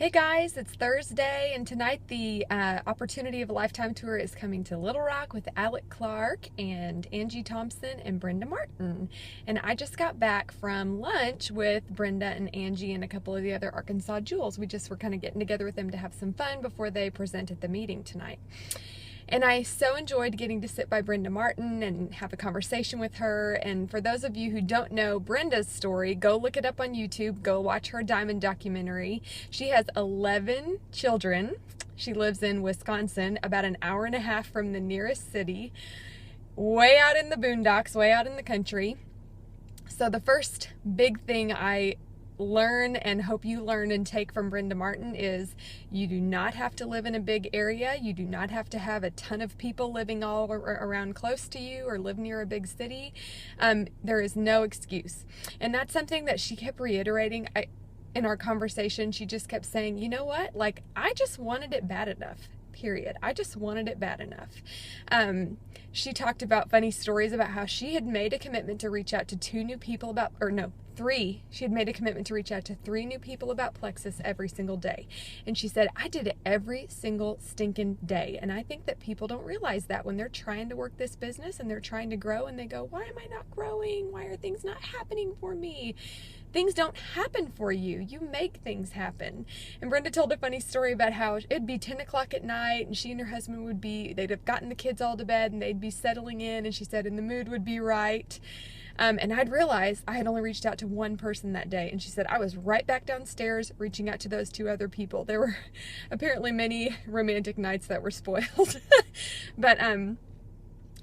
Hey guys, it's Thursday, and tonight the Opportunity of a Lifetime tour is coming to Little Rock with Alec Clark and Angie Thompson and Brenda Martin. And I just got back from lunch with Brenda and Angie and a couple of the other Arkansas jewels. We just were kind of getting together with them to have some fun before they present at the meeting tonight. And I so enjoyed getting to sit by Brenda Martin and have a conversation with her. And for those of you who don't know Brenda's story, go look it up on YouTube. Go watch her diamond documentary. She has 11 children. She lives in Wisconsin, about an hour and a half from the nearest city, way out in the boondocks, way out in the country. So the first big thing I learn and hope you learn and take from Brenda Martin is you do not have to live in a big area. You do not have to have a ton of people living all around close to you or live near a big city. There is no excuse. And that's something that she kept reiterating. In our conversation, she just kept saying, you know what? Like, I just wanted it bad enough. Period. I just wanted it bad enough. She talked about funny stories about how she had made a commitment to reach out to three. She had made a commitment to reach out to 3 new people about Plexus every single day. And she said, I did it every single stinking day. And I think that people don't realize that when they're trying to work this business and they're trying to grow and they go, why am I not growing? Why are things not happening for me? Things don't happen for you. You make things happen. And Brenda told a funny story about how it'd be 10 o'clock at night and she and her husband they'd have gotten the kids all to bed and they'd be settling in, and she said, and the mood would be right. And I'd realized I had only reached out to one person that day. And she said, I was right back downstairs reaching out to those 2 other people. There were apparently many romantic nights that were spoiled. But,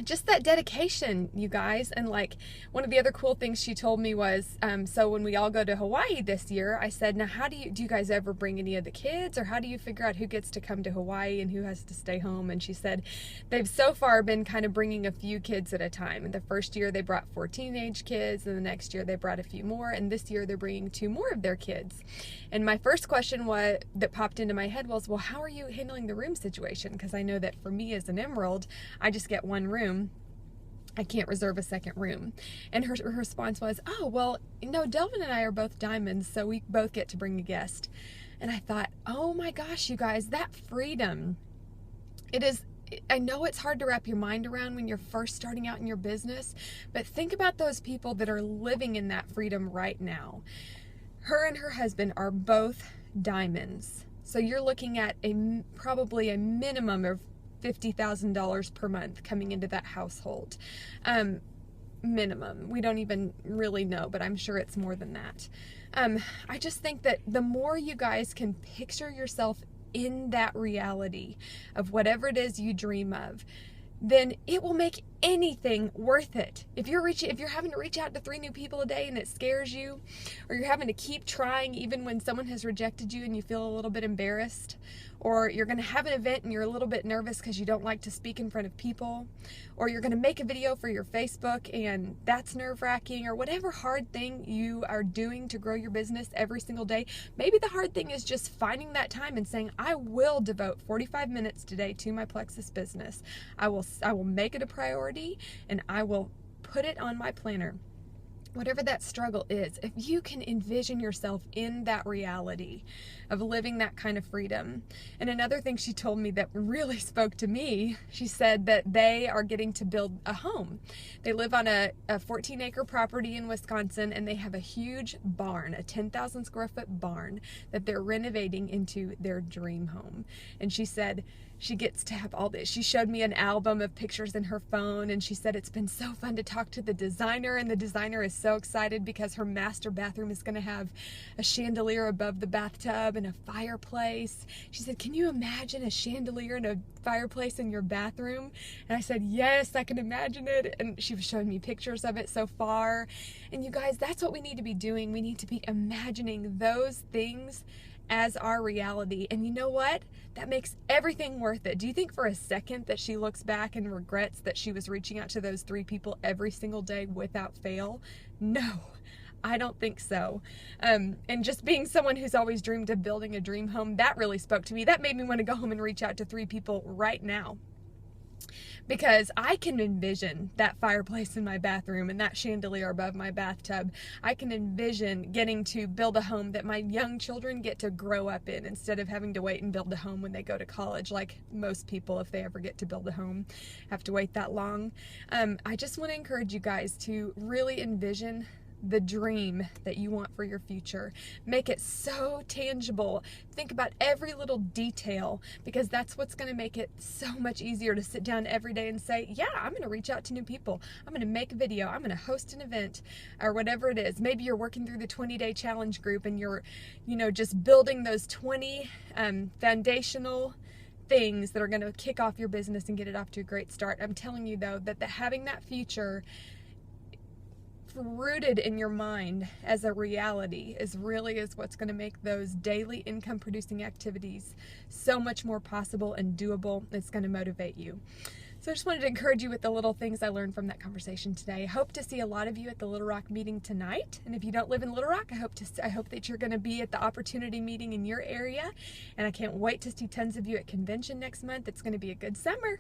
just that dedication, you guys. And like, one of the other cool things she told me was, so when we all go to Hawaii this year, I said, now do you guys ever bring any of the kids, or how do you figure out who gets to come to Hawaii and who has to stay home? And she said they've so far been kind of bringing a few kids at a time. And the first year they brought 4 teenage kids, and the next year they brought a few more, and this year they're bringing 2 more of their kids. And my first question that popped into my head was, well, how are you handling the room situation? Because I know that for me as an Emerald, I just get one room. I can't reserve a second room. And her response was, oh, well, no, Delvin and I are both diamonds, so we both get to bring a guest. And I thought, oh my gosh, you guys, that freedom. I know it's hard to wrap your mind around when you're first starting out in your business, but think about those people that are living in that freedom right now. Her and her husband are both diamonds. So you're looking at probably a minimum of $50,000 per month coming into that household. Minimum. We don't even really know, but I'm sure it's more than that. I just think that the more you guys can picture yourself in that reality of whatever it is you dream of, then it will make anything worth it. If you're having to reach out to 3 new people a day and it scares you, or you're having to keep trying even when someone has rejected you and you feel a little bit embarrassed, or you're going to have an event and you're a little bit nervous because you don't like to speak in front of people, or you're going to make a video for your Facebook and that's nerve-wracking, or whatever hard thing you are doing to grow your business every single day, maybe the hard thing is just finding that time and saying, I will devote 45 minutes today to my Plexus business. I will make it a priority, and I will put it on my planner. Whatever that struggle is, if you can envision yourself in that reality of living that kind of freedom. And another thing she told me that really spoke to me, she said that they are getting to build a home. They live on a 14-acre property in Wisconsin, and they have a huge barn, a 10,000 square foot barn that they're renovating into their dream home. And she said she gets to have all this. She showed me an album of pictures in her phone, and she said it's been so fun to talk to the designer, and the designer is so excited because her master bathroom is going to have a chandelier above the bathtub and a fireplace. She said, can you imagine a chandelier and a fireplace in your bathroom? And I said, yes, I can imagine it. And she was showing me pictures of it so far. And you guys, that's what we need to be doing. We need to be imagining those things as our reality. And you know what? That makes everything worth it. Do you think for a second that she looks back and regrets that she was reaching out to those 3 people every single day without fail? No, I don't think so. And just being someone who's always dreamed of building a dream home, that really spoke to me. That made me want to go home and reach out to 3 people right now. because I can envision that fireplace in my bathroom and that chandelier above my bathtub. I can envision getting to build a home that my young children get to grow up in, instead of having to wait and build a home when they go to college, like most people, if they ever get to build a home, have to wait that long. I just want to encourage you guys to really envision the dream that you want for your future. Make it so tangible. Think about every little detail, because that's what's going to make it so much easier to sit down every day and say, yeah, I'm going to reach out to new people. I'm going to make a video. I'm going to host an event, or whatever it is. Maybe you're working through the 20-day challenge group and you're, just building those 20 foundational things that are going to kick off your business and get it off to a great start. I'm telling you though, that having that future rooted in your mind as a reality is what's going to make those daily income producing activities so much more possible and doable. It's going to motivate you. So I just wanted to encourage you with the little things I learned from that conversation today. I hope to see a lot of you at the Little Rock meeting tonight. And if you don't live in Little Rock, I hope that you're going to be at the Opportunity meeting in your area. And I can't wait to see tons of you at convention next month. It's going to be a good summer.